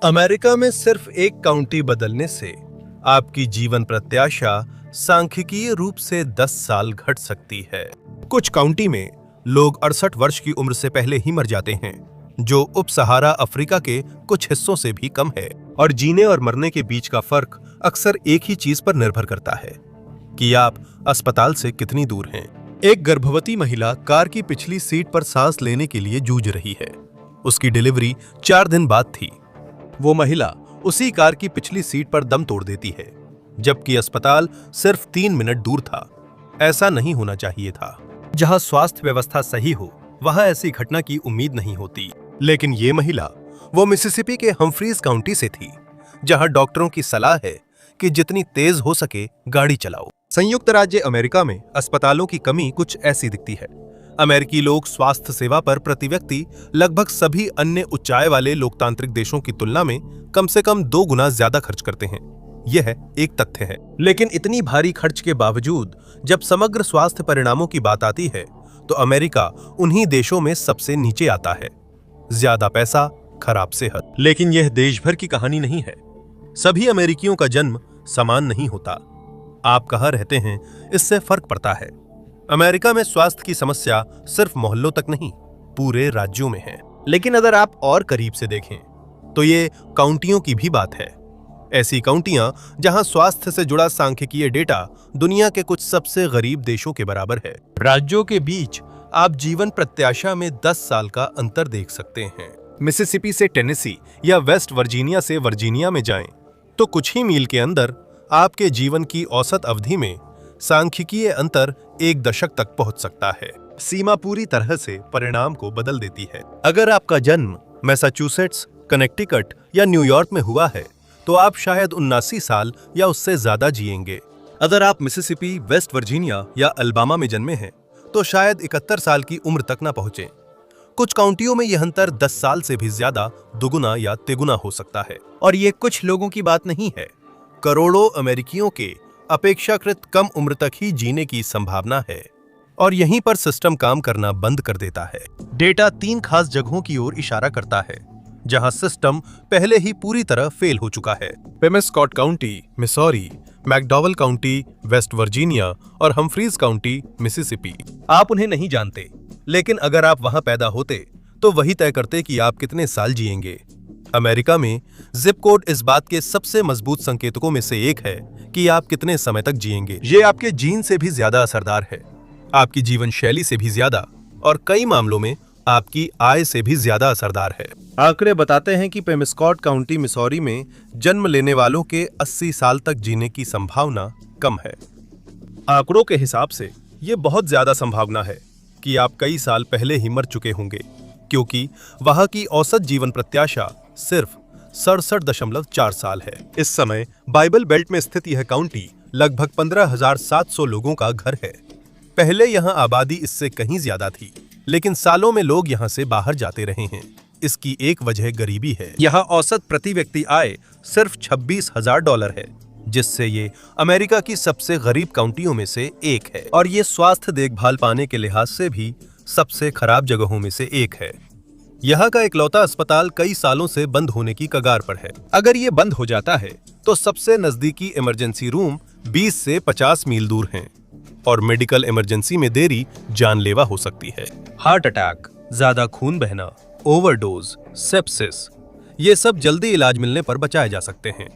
America में सिर्फ एक काउंटी बदलने से आपकी जीवन प्रत्याशा सांख्यिकीय रूप से 10 साल घट सकती है। कुछ काउंटी में लोग 68 वर्ष की उम्र से पहले ही मर जाते हैं, जो उप सहारा अफ्रीका के कुछ हिस्सों से भी कम है। और जीने और मरने के बीच का फर्क अक्सर एक ही चीज पर निर्भर करता है कि आप अस्पताल से कितनी दूर हैं। एक गर्भवती महिला कार की पिछली सीट पर सांस लेने के लिए जूझ रही है। उसकी डिलीवरी 4 दिन बाद थी। वो महिला उसी कार की पिछली सीट पर दम तोड़ देती है, जबकि अस्पताल सिर्फ 3 मिनट दूर था। ऐसा नहीं होना चाहिए था। जहां स्वास्थ्य व्यवस्था सही हो, वहां ऐसी घटना की उम्मीद नहीं होती। लेकिन ये महिला वो मिसिसिपी के हम्फ्रीज काउंटी से थी, जहां डॉक्टरों की सलाह है कि जितनी तेज हो सके गाड़ी चलाओ। संयुक्त राज्य अमेरिका में अस्पतालों की कमी कुछ ऐसी दिखती है। अमेरिकी लोग स्वास्थ्य सेवा पर प्रति व्यक्ति लगभग सभी अन्य उच्च आय वाले लोकतांत्रिक देशों की तुलना में कम से कम 2 गुना ज्यादा खर्च करते हैं। यह एक तथ्य है। लेकिन इतनी भारी खर्च के बावजूद जब समग्र स्वास्थ्य परिणामों की बात आती है, तो अमेरिका उन्हीं देशों में सबसे नीचे आता है। ज्यादा पैसा, खराब सेहत। लेकिन यह देश भर की कहानी नहीं है। सभी अमेरिकियों का जन्म समान नहीं होता। आप कहां रहते हैं, इससे फर्क पड़ता है। अमेरिका में स्वास्थ्य की समस्या सिर्फ मोहल्लों तक नहीं, पूरे राज्यों में है। लेकिन अगर आप और करीब से देखें, तो ये काउंटियों की भी बात है। ऐसी काउंटियां जहां स्वास्थ्य से जुड़ा सांख्यिकीय डेटा दुनिया के कुछ सबसे गरीब देशों के बराबर है। राज्यों के बीच आप जीवन प्रत्याशा में 10 साल का अंतर देख सकते हैं। मिसिसिपी से टेनेसी या वेस्ट वर्जीनिया से वर्जीनिया में जाएं, तो कुछ ही मील के अंदर आपके जीवन की औसत अवधि में सांख्यिकीय अंतर 1 दशक तक पहुंच सकता है। सीमा पूरी तरह से परिणाम को बदल देती है। अगर आपका जन्म मैसाचुसेट्स, कनेक्टिकट या न्यूयॉर्क में हुआ है, तो आप शायद 79 साल या उससे ज्यादा जिएंगे। अगर आप मिसिसिपी, वेस्ट वर्जीनिया या अल्बामा में जन्मे हैं, तो शायद 71 साल की उम्र तक न पहुंचे। कुछ काउंटियों में यह अंतर 10 साल से भी ज्यादा दुगुना या तिगुना हो सकता है। और ये कुछ लोगों की बात नहीं है। करोड़ों अमेरिकियों के अपेक्षाकृत कम उम्र तक ही जीने की संभावना है, और यहीं पर सिस्टम काम करना बंद कर देता है। डेटा 3 खास जगहों की ओर इशारा करता है, जहां सिस्टम पहले ही पूरी तरह फेल हो चुका है। Pemiscot County, Missouri, McDowell County, West Virginia और हम्फ्रीज काउंटी, मिसिसिपी। आप उन्हें नहीं जानते, लेकिन अगर आप वहां पैदा होते, तो वही तय करते कि आप कितने साल जिएंगे। अमेरिका में जिप कोड इस बात के सबसे मजबूत संकेतकों में से एक है कि आप कितने समय तक जिएंगे। ये आपके जीन से भी ज्यादा असरदार है, आपकी जीवन शैली से भी ज्यादा, और कई मामलों में आपकी आय से भी ज्यादा असरदार है। आंकड़े बताते हैं कि पेमेस्कॉट काउंटी, मिसौरी में जन्म लेने वालों के 80 साल तक जीने की संभावना कम है। आंकड़ों के हिसाब से ये बहुत ज्यादा संभावना है कि आप कई साल पहले ही मर चुके होंगे, क्योंकि वहां की औसत जीवन प्रत्याशा सिर्फ 67.4 साल है। इस समय बाइबल बेल्ट में स्थित यह काउंटी लगभग 15,700 लोगों का घर है। पहले यहां आबादी इससे कहीं ज्यादा थी, लेकिन सालों में लोग यहां से बाहर जाते रहे हैं। इसकी एक वजह गरीबी है। यहां औसत प्रति व्यक्ति आय सिर्फ $26,000 है, जिससे ये अमेरिका की सबसे गरीब काउंटियों में से एक है। और ये स्वास्थ्य देखभाल पाने के लिहाज से भी सबसे खराब जगहों में से एक है। यहाँ का इकलौता अस्पताल कई सालों से बंद होने की कगार पर है। अगर ये बंद हो जाता है, तो सबसे नजदीकी इमरजेंसी रूम 20 से 50 मील दूर हैं, और मेडिकल इमरजेंसी में देरी जानलेवा हो सकती है। हार्ट अटैक, ज्यादा खून बहना, ओवरडोज, सेप्सिस, ये सब जल्दी इलाज मिलने पर बचाए जा सकते हैं।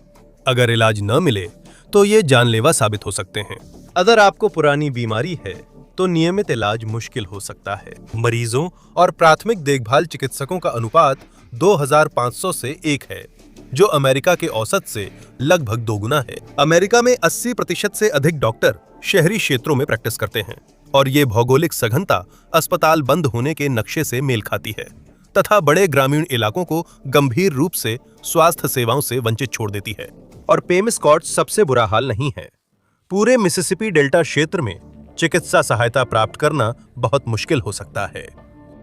अगर इलाज न मिले, तो ये जानलेवा साबित हो सकते हैं। अगर आपको पुरानी बीमारी है, तो नियमित इलाज मुश्किल हो सकता है। मरीजों और प्राथमिक देखभाल चिकित्सकों का अनुपात 2500 से 1 है, जो अमेरिका के औसत से लगभग 2 गुना है। अमेरिका में 80% से अधिक डॉक्टर शहरी क्षेत्रों में प्रैक्टिस करते हैं, और ये भौगोलिक सघनता अस्पताल बंद होने के नक्शे से मेल खाती है, तथा बड़े ग्रामीण इलाकों को गंभीर रूप से स्वास्थ्य सेवाओं से वंचित छोड़ देती है। और पेमेस्कॉट सबसे बुरा हाल नहीं है। पूरे मिसिसिपी डेल्टा क्षेत्र में चिकित्सा सहायता प्राप्त करना बहुत मुश्किल हो सकता है।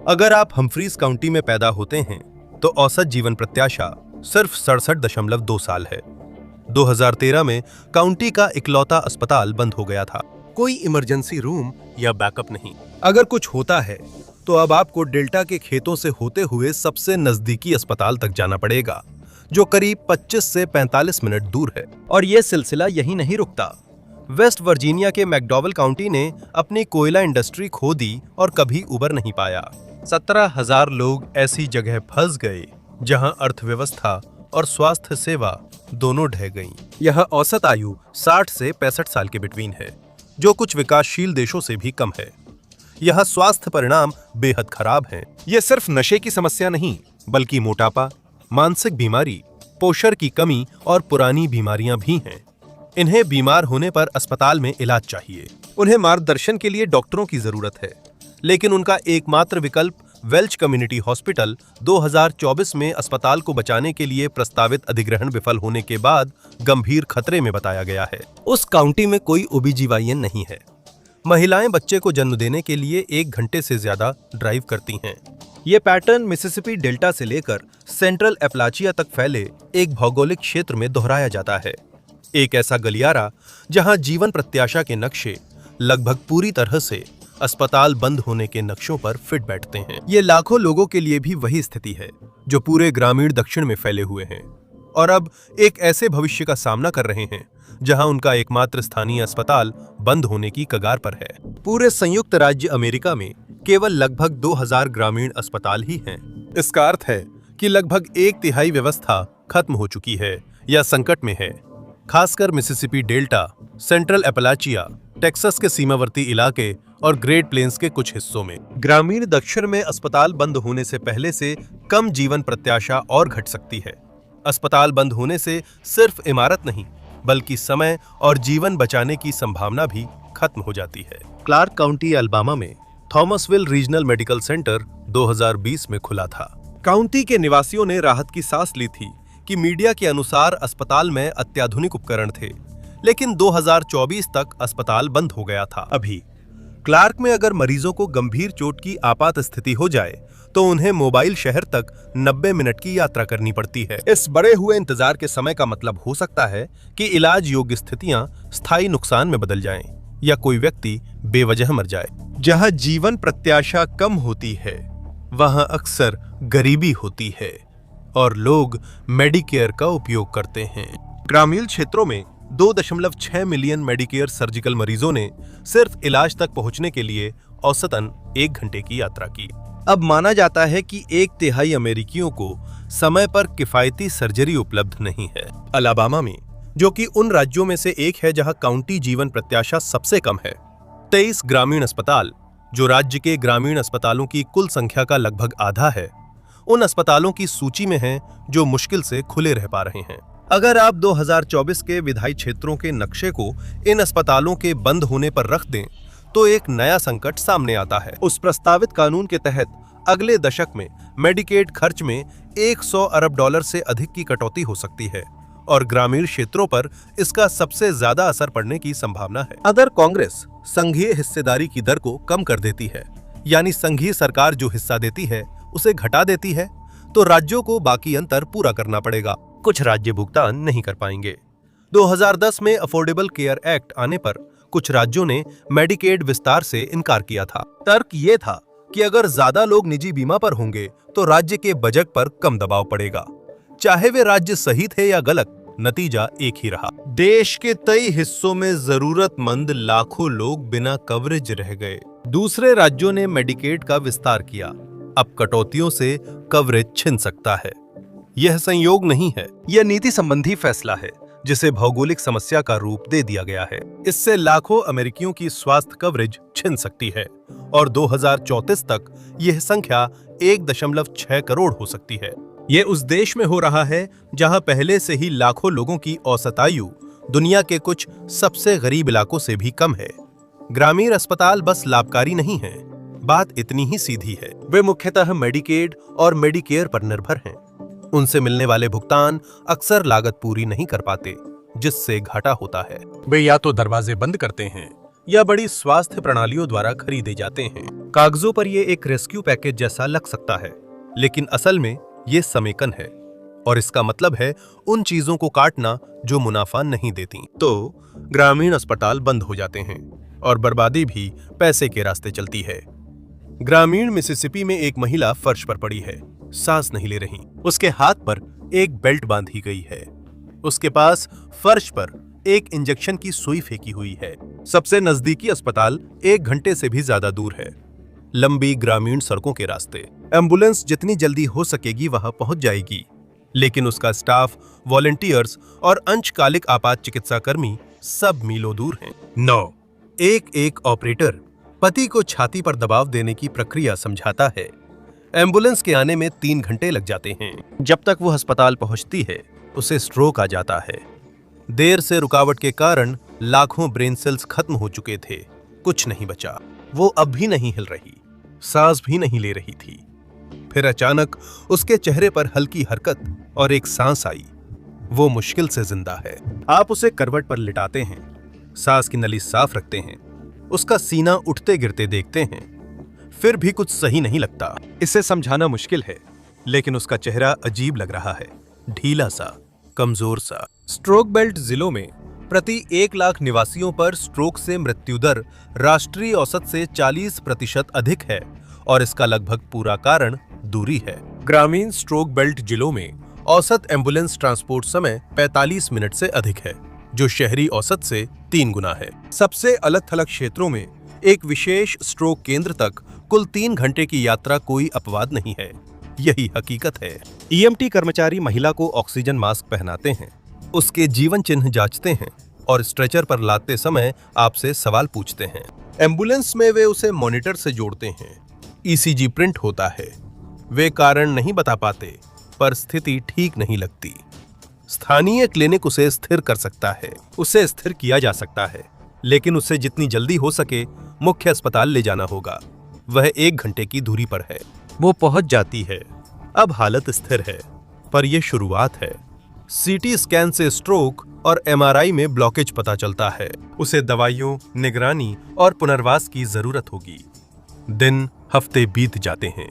अगर आप हम्फ्रीज काउंटी में पैदा होते हैं, तो औसत जीवन प्रत्याशा सिर्फ 67.2 साल है। 2013 में काउंटी का इकलौता अस्पताल बंद हो गया था। कोई इमरजेंसी रूम या बैकअप नहीं। अगर कुछ होता है, तो अब आपको डेल्टा के खेतों से होते हुए सबसे नजदीकी अस्पताल तक जाना पड़ेगा, जो करीब 25 से 45 मिनट दूर है। और ये सिलसिला यहीं नहीं रुकता। वेस्ट वर्जीनिया के मैकडॉवल काउंटी ने अपनी कोयला इंडस्ट्री खो दी और कभी उबर नहीं पाया। 17,000 लोग ऐसी जगह फंस गए जहां अर्थव्यवस्था और स्वास्थ्य सेवा दोनों ढह गईं। यह औसत आयु 60 से 65 साल के बिटवीन है, जो कुछ विकासशील देशों से भी कम है। यह स्वास्थ्य परिणाम बेहद खराब हैं। यह सिर्फ नशे की समस्या नहीं, बल्कि मोटापा, मानसिक बीमारी, पोषण की कमी और पुरानी बीमारियां भी हैं। इन्हें बीमार होने पर अस्पताल में इलाज चाहिए। उन्हें मार्गदर्शन के लिए डॉक्टरों की जरूरत है, लेकिन उनका एकमात्र विकल्प वेल्च कम्युनिटी हॉस्पिटल 2024 में अस्पताल को बचाने के लिए प्रस्तावित अधिग्रहण विफल होने के बाद गंभीर खतरे में बताया गया है। उस काउंटी में कोई ओबीजीवाईएन नहीं है। महिलाएं बच्चे को जन्म देने के लिए 1 घंटे से ज्यादा ड्राइव करती हैं। ये पैटर्न मिसिसिपी डेल्टा से लेकर सेंट्रल एपलाचिया तक फैले एक भौगोलिक क्षेत्र में दोहराया जाता है। एक ऐसा गलियारा जहां जीवन प्रत्याशा के नक्शे लगभग पूरी तरह से अस्पताल बंद होने के नक्शों पर फिट बैठते हैं। ये लाखों लोगों के लिए भी वही स्थिति है जो पूरे ग्रामीण दक्षिण में फैले हुए हैं और अब एक ऐसे भविष्य का सामना कर रहे हैं जहां उनका एकमात्र स्थानीय अस्पताल बंद होने की कगार पर है। पूरे संयुक्त राज्य अमेरिका में केवल लगभग 2000 ग्रामीण अस्पताल ही हैं। इसका अर्थ है कि लगभग 1/3 व्यवस्था खत्म हो चुकी है या संकट में है, खासकर Mississippi delta, central Appalachia, Texas के सीमावर्ती इलाके और ग्रेट प्लेन्स के कुछ हिस्सों में। ग्रामीण दक्षिण में अस्पताल बंद होने से पहले से कम जीवन प्रत्याशा और घट सकती है। अस्पताल बंद होने से सिर्फ इमारत नहीं, बल्कि समय और जीवन बचाने की संभावना भी खत्म हो जाती है। क्लार्क काउंटी, अल्बामा में थॉमसविल रीजनल मेडिकल सेंटर 2020 में खुला था। काउंटी के निवासियों ने राहत की सांस ली थी कि मीडिया के अनुसार अस्पताल में अत्याधुनिक उपकरण थे, लेकिन 2024 तक अस्पताल बंद हो गया था। अभी क्लार्क में अगर मरीजों को गंभीर चोट की आपात स्थिति हो जाए तो उन्हें मोबाइल शहर तक 90 मिनट की यात्रा करनी पड़ती है। इस बढ़े हुए इंतजार के समय का मतलब हो सकता है कि इलाज योग्य स्थितियां स्थायी नुकसान में बदल जाएं या कोई व्यक्ति बेवजह मर जाए। जहां जीवन प्रत्याशा कम होती है, वहां अक्सर गरीबी होती है और लोग मेडिकेयर का उपयोग करते हैं। ग्रामीण क्षेत्रों में 2.6 मिलियन मेडिकेयर सर्जिकल मरीजों ने सिर्फ इलाज तक पहुंचने के लिए औसतन 1 घंटे की यात्रा की। अब माना जाता है कि 1/3 अमेरिकियों को समय पर किफायती सर्जरी उपलब्ध नहीं है। अलाबामा में, जो कि उन राज्यों में से एक है जहां काउंटी जीवन प्रत्याशा सबसे कम है, 23 ग्रामीण अस्पताल, जो राज्य के ग्रामीण अस्पतालों की कुल संख्या का लगभग आधा है, उन अस्पतालों की सूची में हैं जो मुश्किल से खुले रह पा रहे हैं। अगर आप 2024 के विधायी क्षेत्रों के नक्शे को इन अस्पतालों के बंद होने पर रख दें, तो एक नया संकट सामने आता है। उस प्रस्तावित कानून के तहत अगले दशक में मेडिकेड खर्च में $100 अरब से अधिक की कटौती हो सकती है और ग्रामीण क्षेत्रों पर इसका सबसे ज्यादा असर पड़ने की संभावना है। अगर कांग्रेस संघीय हिस्सेदारी की दर को कम कर देती है, यानी संघीय सरकार जो हिस्सा देती है उसे घटा देती है, तो राज्यों को बाकी अंतर पूरा करना पड़ेगा। कुछ राज्य भुगतान नहीं कर पाएंगे। 2010 में अफोर्डेबल केयर एक्ट आने पर कुछ राज्यों ने मेडिकेड विस्तार से इनकार किया था। तर्क ये था कि अगर ज्यादा लोग निजी बीमा पर होंगे तो राज्य के बजट पर कम दबाव पड़ेगा। चाहे वे राज्य सही थे या गलत, नतीजा एक ही रहा। देश के कई हिस्सों में जरूरतमंद लाखों लोग बिना कवरेज रह गए। दूसरे राज्यों ने मेडिकेड का विस्तार किया। अब कटौतियों से कवरेज छिन सकता है। यह संयोग नहीं है, यह नीति संबंधी फैसला है जिसे भौगोलिक समस्या का रूप दे दिया गया है। इससे लाखों अमेरिकियों की स्वास्थ्य कवरेज छिन सकती है और 2034 तक यह संख्या 1.6 करोड़ हो सकती है। यह उस देश में हो रहा है जहां पहले से ही लाखों लोगों की औसत आयु दुनिया के कुछ सबसे गरीब इलाकों से भी कम है। ग्रामीण अस्पताल बस लाभकारी नहीं है, बात इतनी ही सीधी है। वे मुख्यतः मेडिकेड और मेडिकेयर पर निर्भर हैं। उनसे मिलने वाले भुगतान अक्सर लागत पूरी नहीं कर पाते, जिससे घाटा होता है। वे या तो दरवाजे बंद करते हैं या बड़ी स्वास्थ्य प्रणालियों द्वारा खरीदे जाते हैं। कागजों पर यह एक रेस्क्यू पैकेज जैसा लग सकता है, लेकिन असल में ये समेकन है और इसका मतलब है उन चीजों को काटना जो मुनाफा नहीं देती। तो ग्रामीण अस्पताल बंद हो जाते हैं और बर्बादी भी पैसे के रास्ते चलती है। ग्रामीण मिसिसिपी में एक महिला फर्श पर पड़ी है, सांस नहीं ले रही। उसके हाथ पर एक बेल्ट बांधी गई है। उसके पास फर्श पर एक इंजेक्शन की सुई फेंकी हुई है। सबसे नजदीकी अस्पताल 1 घंटे से भी ज्यादा दूर है। लंबी ग्रामीण सड़कों के रास्ते। एम्बुलेंस जितनी जल्दी हो सकेगी वहां पहुंच जाएगी, लेकिन उसका स्टाफ, वॉलंटियर्स और अंशकालिक आपात चिकित्सा कर्मी सब मीलों दूर हैं। 9 एक ऑपरेटर पति को छाती पर दबाव देने की प्रक्रिया समझाता है। एम्बुलेंस के आने में 3 घंटे लग जाते हैं। जब तक वो अस्पताल पहुंचती है, उसे स्ट्रोक आ जाता है। देर से रुकावट के कारण लाखों ब्रेन सेल्स खत्म हो चुके थे। कुछ नहीं बचा। वो अब भी नहीं हिल रही, सांस भी नहीं ले रही थी। फिर अचानक उसके चेहरे पर हल्की हरकत और एक सांस आई। वो मुश्किल से जिंदा है। आप उसे करवट पर लिटाते हैं, सांस की नली साफ रखते हैं, उसका सीना उठते गिरते देखते हैं। फिर भी कुछ सही नहीं लगता। इसे समझाना मुश्किल है, लेकिन उसका चेहरा अजीब लग रहा है, ढीला सा, कमजोर सा। स्ट्रोक बेल्ट जिलों में प्रति 1 लाख निवासियों पर स्ट्रोक से मृत्यु दर राष्ट्रीय औसत से 40% अधिक है और इसका लगभग पूरा कारण दूरी है। ग्रामीण स्ट्रोक बेल्ट जिलों में औसत एम्बुलेंस ट्रांसपोर्ट समय 45 मिनट से अधिक है, जो शहरी औसत से 3 गुना है। सबसे अलग-थलग क्षेत्रों में एक विशेष स्ट्रोक केंद्र तक कुल 3 घंटे की यात्रा कोई अपवाद नहीं है। यही हकीकत है। ईएमटी कर्मचारी महिला को ऑक्सीजन मास्क पहनाते हैं, उसके जीवन चिन्ह जांचते हैं और स्ट्रेचर पर लाते समय आपसे सवाल पूछते हैं। एम्बुलेंस में वे उसे मॉनिटर से जोड़ते हैं। ईसीजी प्रिंट होता है। वे कारण नहीं बता पाते, पर स्थिति ठीक नहीं लगती। स्थानीय क्लिनिक उसे स्थिर कर सकता है। उसे स्थिर किया जा सकता है, लेकिन उसे जितनी जल्दी हो सके मुख्य अस्पताल ले जाना होगा। वह 1 घंटे की दूरी पर है। वो पहुंच जाती है। अब हालत स्थिर है, पर यह शुरुआत है। सीटी स्कैन से स्ट्रोक और एमआरआई में ब्लॉकेज पता चलता है। उसे दवाइयों, निगरानी और पुनर्वास की जरूरत होगी। दिन, हफ्ते बीत जाते हैं।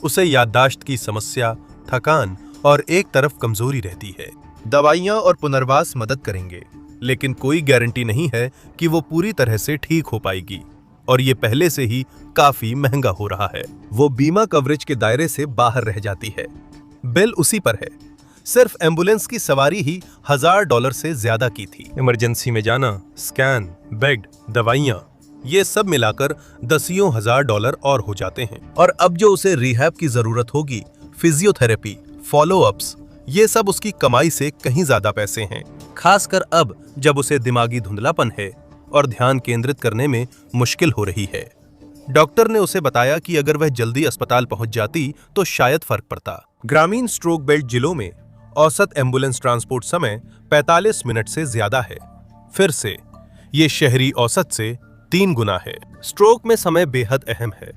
उसे याददाश्त की समस्या, थकान और एक तरफ कमजोरी रहती है। दवाइयां और पुनर्वास मदद करेंगे, लेकिन कोई गारंटी नहीं है कि वो पूरी तरह से ठीक हो पाएगी, और ये पहले से ही काफी महंगा हो रहा है। वो बीमा कवरेज के दायरे से बाहर रह जाती है। बिल उसी पर है। सिर्फ एम्बुलेंस की सवारी ही $1000 से ज्यादा की थी। इमरजेंसी में जाना, स्कैन, बेड, दवाइयां, ये सब मिलाकर दसियों $1000 और हो जाते हैं। और अब जो उसे रिहैब की जरूरत होगी, फिजियोथेरेपी, फॉलोअप्स, ये सब उसकी कमाई से कहीं ज्यादा पैसे हैं। खासकर अब जब उसे दिमागी धुंधलापन है और ध्यान केंद्रित करने में मुश्किल हो रही है। डॉक्टर ने उसे बताया कि अगर वह जल्दी अस्पताल पहुंच जाती तो शायद फर्क पड़ता। ग्रामीण स्ट्रोक बेल्ट जिलों में औसत एम्बुलेंस ट्रांसपोर्ट समय 45 मिनट से ज्यादा है। फिर से ये शहरी औसत से 3 गुना है। स्ट्रोक में समय बेहद अहम है।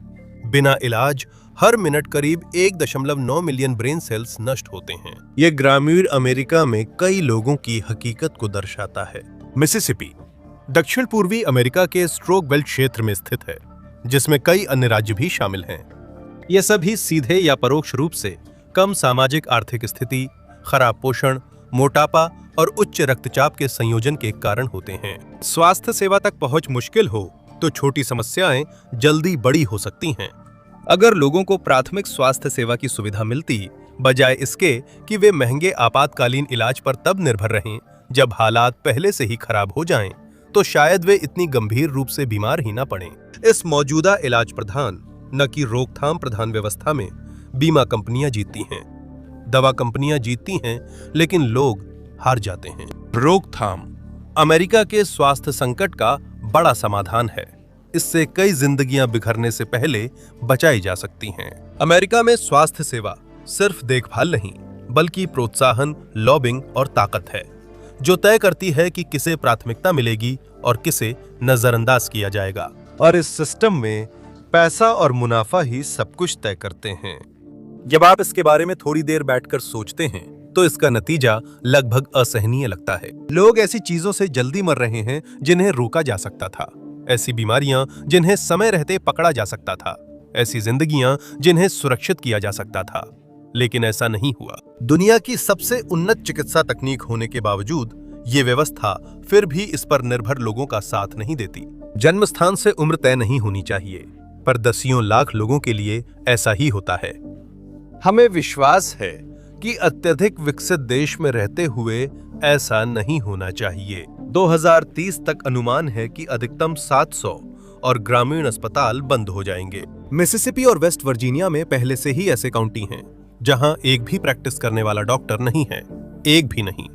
बिना इलाज हर मिनट करीब 1.9 मिलियन ब्रेन सेल्स नष्ट होते हैं। ये ग्रामीण अमेरिका में कई लोगों की हकीकत को दर्शाता है। मिसिसिपी दक्षिण पूर्वी अमेरिका के स्ट्रोक बेल्ट क्षेत्र में स्थित है, जिसमें कई अन्य राज्य भी शामिल हैं। ये सभी सीधे या परोक्ष रूप से कम सामाजिक आर्थिक स्थिति, खराब पोषण, मोटापा और उच्च रक्तचाप के संयोजन के कारण होते हैं। स्वास्थ्य सेवा तक पहुंच मुश्किल हो तो छोटी समस्याएं जल्दी बड़ी हो सकती हैं। अगर लोगों को प्राथमिक स्वास्थ्य सेवा की सुविधा मिलती, बजाय इसके कि वे महंगे आपातकालीन इलाज पर तब निर्भर रहें जब हालात पहले से ही खराब हो जाएं, तो शायद वे इतनी गंभीर रूप से बीमार ही ना पड़ें। इस मौजूदा इलाज प्रधान न कि रोकथाम प्रधान व्यवस्था में बीमा कंपनियां जीतती हैं। दवा कंपनियां जीतती हैं, लेकिन लोग हार जाते हैं। रोकथाम अमेरिका के स्वास्थ्य संकट का बड़ा समाधान है। इससे कई जिंदगियां बिखरने से पहले बचाई जा सकती हैं। अमेरिका में स्वास्थ्य सेवा सिर्फ देखभाल नहीं, बल्कि प्रोत्साहन, लॉबिंग और ताकत है, जो तय करती है कि किसे प्राथमिकता मिलेगी और किसे नजरअंदाज किया जाएगा। और इस सिस्टम में पैसा और मुनाफा ही सब कुछ तय करते हैं। जब आप इसके बारे में थोड़ी देर बैठकर सोचते हैं, तो इसका नतीजा लगभग असहनीय लगता है। लोग ऐसी चीजों से जल्दी मर रहे हैं जिन्हें रोका जा सकता था, ऐसी बीमारियां जिन्हें समय रहते पकड़ा जा सकता था, ऐसी जिंदगियां जिन्हें सुरक्षित किया जा सकता था। लेकिन ऐसा नहीं हुआ। दुनिया की सबसे उन्नत चिकित्सा तकनीक होने के बावजूद ये व्यवस्था फिर भी इस पर निर्भर लोगों का साथ नहीं देती। जन्म स्थान से उम्र तय नहीं होनी चाहिए, पर दसियों लाख लोगों के लिए ऐसा ही होता है। हमें विश्वास है कि अत्यधिक विकसित देश में रहते हुए ऐसा नहीं होना चाहिए। 2030 तक अनुमान है कि अधिकतम 700 और ग्रामीण अस्पताल बंद हो जाएंगे। मिसिसिपी और वेस्ट वर्जीनिया में पहले से ही ऐसे काउंटी हैं जहां एक भी प्रैक्टिस करने वाला डॉक्टर नहीं है, एक भी नहीं।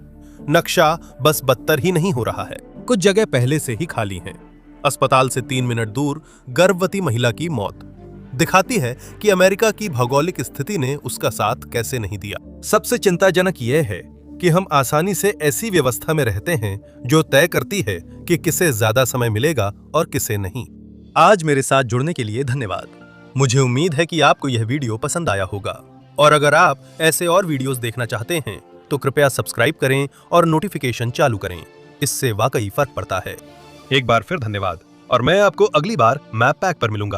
नक्शा बस बदतर ही नहीं हो रहा है, कुछ जगह पहले से ही खाली हैं। अस्पताल से 3 मिनट दूर गर्भवती महिला की मौत दिखाती है कि अमेरिका की भौगोलिक स्थिति ने उसका साथ कैसे नहीं दिया। सबसे चिंताजनक यह है कि हम आसानी से ऐसी व्यवस्था में रहते हैं जो तय करती है कि किसे ज्यादा समय मिलेगा और किसे नहीं। आज मेरे साथ जुड़ने के लिए धन्यवाद। मुझे उम्मीद है कि आपको यह वीडियो पसंद आया होगा, और अगर आप ऐसे और वीडियोस देखना चाहते हैं तो कृपया सब्सक्राइब करें और नोटिफिकेशन चालू करें। इससे वाकई फर्क पड़ता है। एक बार फिर धन्यवाद, और मैं आपको अगली बार मैप पैक पर मिलूंगा।